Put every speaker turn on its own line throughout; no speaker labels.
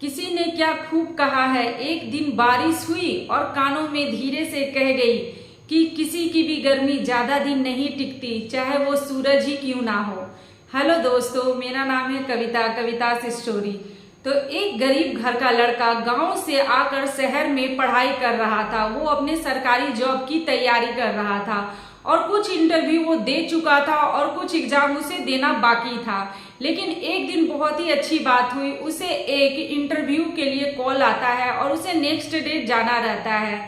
किसी ने क्या खूब कहा है, एक दिन बारिश हुई और कानों में धीरे से कह गई कि किसी की भी गर्मी ज्यादा दिन नहीं टिकती, चाहे वो सूरज ही क्यों ना हो। हेलो दोस्तों, मेरा नाम है कविता, कवितास स्टोरी। तो एक गरीब घर का लड़का गांव से आकर शहर में पढ़ाई कर रहा था। वो अपने सरकारी जॉब की तैयारी कर रहा था और कुछ इंटरव्यू वो दे चुका था और कुछ एग्जाम उसे देना बाकी था। लेकिन एक दिन बहुत ही अच्छी बात हुई, उसे एक इंटरव्यू के लिए कॉल आता है और उसे नेक्स्ट डेट जाना रहता है।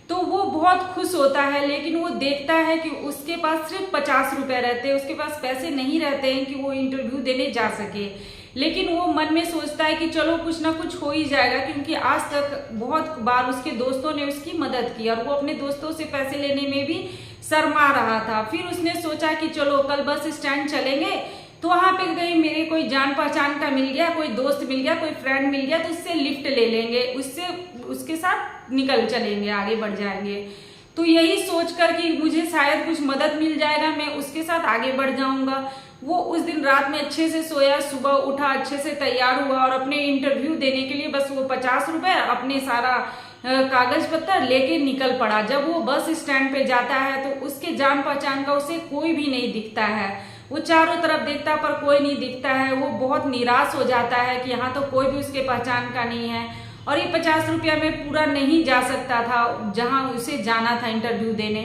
तो वो बहुत खुश होता है, लेकिन वो देखता है कि उसके पास सिर्फ 50 रुपए रहते हैं, उसके पास पैसे नहीं रहते हैं कि वो इंटरव्यू देने जा सके। लेकिन वो मन में सोचता है कि चलो कुछ ना कुछ हो ही जाएगा, क्योंकि आज तक बहुत बार उसके दोस्तों ने उसकी मदद की और वो अपने दोस्तों से पैसे लेने में भी शर्मा रहा था। फिर उसने सोचा कि चलो कल बस स्टैंड चलेंगे, तो वहां पे गई, मेरे कोई जान पहचान का मिल गया, कोई दोस्त मिल गया, कोई फ्रेंड मिल गया, तो उससे लिफ्ट ले लेंगे, उससे उसके साथ निकल चलेंगे, आगे बढ़ जाएंगे। तो यही सोचकर कि मुझे शायद कुछ मदद मिल जाएगा, मैं उसके साथ आगे बढ़ जाऊंगा। वो उस दिन रात में अच्छे से सोया, सुबह उठा, अच्छे से तैयार हुआ और अपने इंटरव्यू देने के लिए बस वो 50 रुपए अपने सारा कागज पत्तर लेके निकल पड़ा। जब वो बस स्टैंड पे जाता है तो उसके जान पहचान का उसे कोई भी नहीं दिखता है। वो चारों तरफ देखता पर कोई नहीं दिखता है। वो बहुत निराश हो जाता है कि यहाँ तो कोई भी उसके पहचान का नहीं है और ये 50 रुपया में पूरा नहीं जा सकता था जहाँ उसे जाना था इंटरव्यू देने।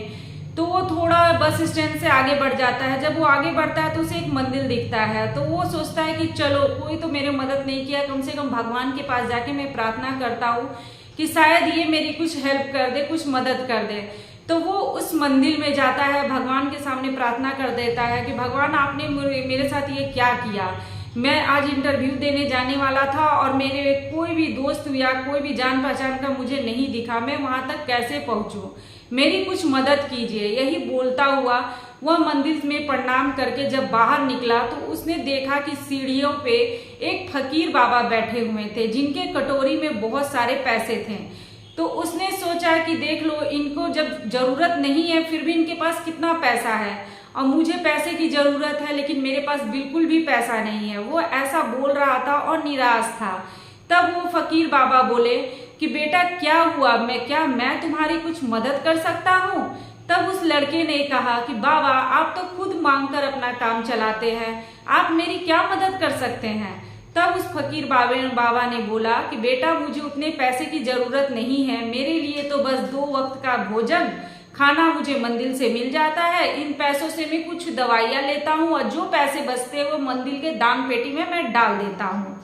तो वो थोड़ा बस स्टैंड से आगे बढ़ जाता है। जब वो आगे बढ़ता है तो उसे एक मंदिर दिखता है, तो वो सोचता है कि चलो कोई तो मेरे मदद नहीं किया, कम से कम भगवान के पास जाके मैं प्रार्थना करता हूँ कि शायद ये मेरी कुछ हेल्प कर दे, कुछ मदद कर दे। तो वो उस मंदिर में जाता है, भगवान के सामने प्रार्थना कर देता है कि भगवान आपने मेरे साथ ये क्या किया। मैं आज इंटरव्यू देने जाने वाला था और मेरे कोई भी दोस्त या कोई भी जान पहचान का मुझे नहीं दिखा, मैं वहां तक कैसे पहुंचूं, मेरी कुछ मदद कीजिए। यही बोलता हुआ वह मंदिर में प्रणाम करके जब बाहर निकला तो उसने देखा कि सीढ़ियों पे एक फकीर बाबा बैठे हुए थे, जिनके कटोरी में बहुत सारे पैसे थे। तो उसने सोचा कि देख लो, इनको जब जरूरत नहीं है फिर भी इनके पास कितना पैसा है और मुझे पैसे की जरूरत है, लेकिन मेरे पास बिल्कुल भी पैसा नहीं है। वो ऐसा बोल रहा था और निराश था। तब वो फकीर बाबा बोले कि बेटा क्या हुआ, मैं तुम्हारी कुछ मदद कर सकता हूँ। तब उस लड़के ने कहा कि बाबा आप तो खुद मांगकर अपना काम चलाते हैं, आप मेरी क्या मदद कर सकते हैं। तब उस फकीर बाबा ने बोला कि बेटा मुझे उतने पैसे की जरूरत नहीं है, मेरे लिए तो बस 2 वक्त का भोजन खाना मुझे मंदिर से मिल जाता है। इन पैसों से मैं कुछ दवाइयाँ लेता हूँ और जो पैसे बचते हैं वो मंदिर के दान पेटी में मैं डाल देता हूँ।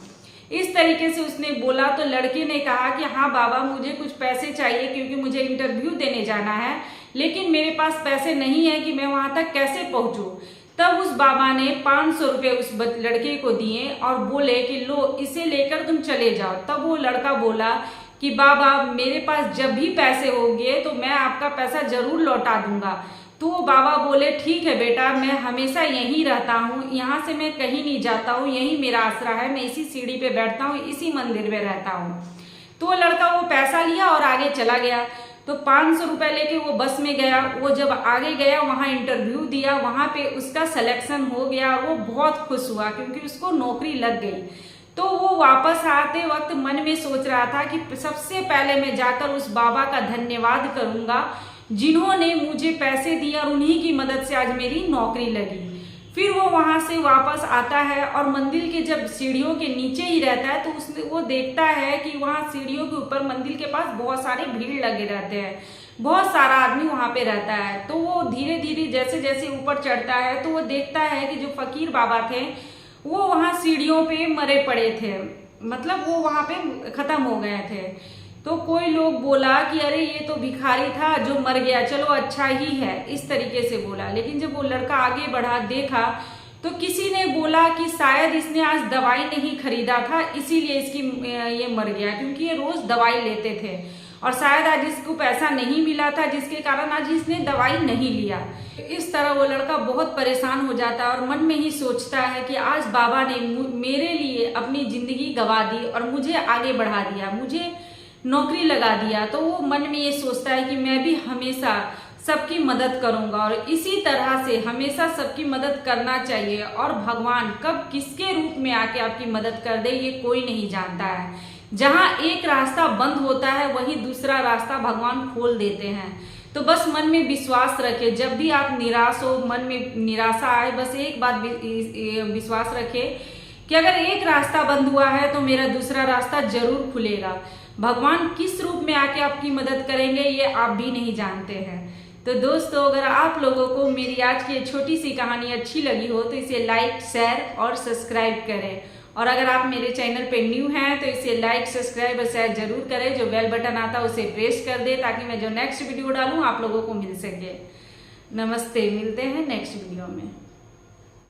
इस तरीके से उसने बोला। तो लड़के ने कहा कि हाँ बाबा मुझे कुछ पैसे चाहिए, क्योंकि मुझे इंटरव्यू देने जाना है, लेकिन मेरे पास पैसे नहीं है कि मैं वहां तक कैसे पहुंचूं। तब उस बाबा ने 500 रुपए उस लड़के को दिए और बोले कि लो इसे लेकर तुम चले जाओ। तब वो लड़का बोला कि बाबा मेरे पास जब भी पैसे होंगे तो मैं आपका पैसा जरूर लौटा दूंगा। तो बाबा बोले ठीक है बेटा, मैं हमेशा यहीं रहता हूँ, यहाँ से मैं कहीं नहीं जाता हूँ, यही मेरा आसरा है, मैं इसी सीढ़ी पे बैठता हूँ, इसी मंदिर में रहता हूँ। तो वो लड़का वो पैसा लिया और आगे चला गया। तो 500 रुपए लेके वो बस में गया। वो जब आगे गया वहां इंटरव्यू दिया, वहां पे उसका सिलेक्शन हो गया और वो बहुत खुश हुआ क्योंकि उसको नौकरी लग गई। तो वो वापस आते वक्त मन में सोच रहा था कि सबसे पहले मैं जाकर उस बाबा का धन्यवाद करूंगा जिन्होंने मुझे पैसे दिए और उन्हीं की मदद से आज मेरी नौकरी लगी। फिर वो वहां से वापस आता है और मंदिर के जब सीढ़ियों के नीचे ही रहता है तो वो देखता है कि वहां सीढ़ियों के ऊपर मंदिर के पास बहुत सारे भीड़ लगे रहते हैं, बहुत सारा आदमी वहां पे रहता है। तो वो धीरे धीरे जैसे जैसे ऊपर चढ़ता है तो वो देखता है कि जो फकीर बाबा थे वो वहां सीढ़ियों पे मरे पड़े थे, मतलब वो वहां पे खत्म हो गए थे। तो कोई लोग बोला कि अरे ये तो भिखारी था जो मर गया, चलो अच्छा ही है, इस तरीके से बोला। लेकिन जब वो लड़का आगे बढ़ा देखा तो किसी ने बोला कि शायद इसने आज दवाई नहीं खरीदा था इसीलिए इसकी ये मर गया, क्योंकि ये रोज दवाई लेते थे और शायद आज इसको पैसा नहीं मिला था जिसके कारण आज इसने दवाई नहीं लिया। इस तरह वो लड़का बहुत परेशान हो जाता है और मन में ही सोचता है कि आज बाबा ने मेरे लिए अपनी जिंदगी गंवा दी और मुझे आगे बढ़ा दिया, मुझे नौकरी लगा दिया। तो वो मन में ये सोचता है कि मैं भी हमेशा सबकी मदद करूंगा और इसी तरह से हमेशा सबकी मदद करना चाहिए। और भगवान कब किसके रूप में आके आपकी मदद कर दे ये कोई नहीं जानता है। जहां एक रास्ता बंद होता है वहीं दूसरा रास्ता भगवान खोल देते हैं। तो बस मन में विश्वास रखें, जब भी आप निराश हो, मन में निराशा आए, बस एक बात विश्वास रखें कि अगर एक रास्ता बंद हुआ है तो मेरा दूसरा रास्ता जरूर खुलेगा। भगवान किस रूप में आके आपकी मदद करेंगे ये आप भी नहीं जानते हैं। तो दोस्तों, अगर आप लोगों को मेरी आज की छोटी सी कहानी अच्छी लगी हो तो इसे लाइक, शेयर और सब्सक्राइब करें। और अगर आप मेरे चैनल पे न्यू हैं तो इसे लाइक, सब्सक्राइब और शेयर जरूर करें। जो बेल बटन आता है उसे प्रेस कर दे ताकि मैं जो नेक्स्ट वीडियो डालूं आप लोगों को मिल सके। नमस्ते, मिलते हैं नेक्स्ट वीडियो में।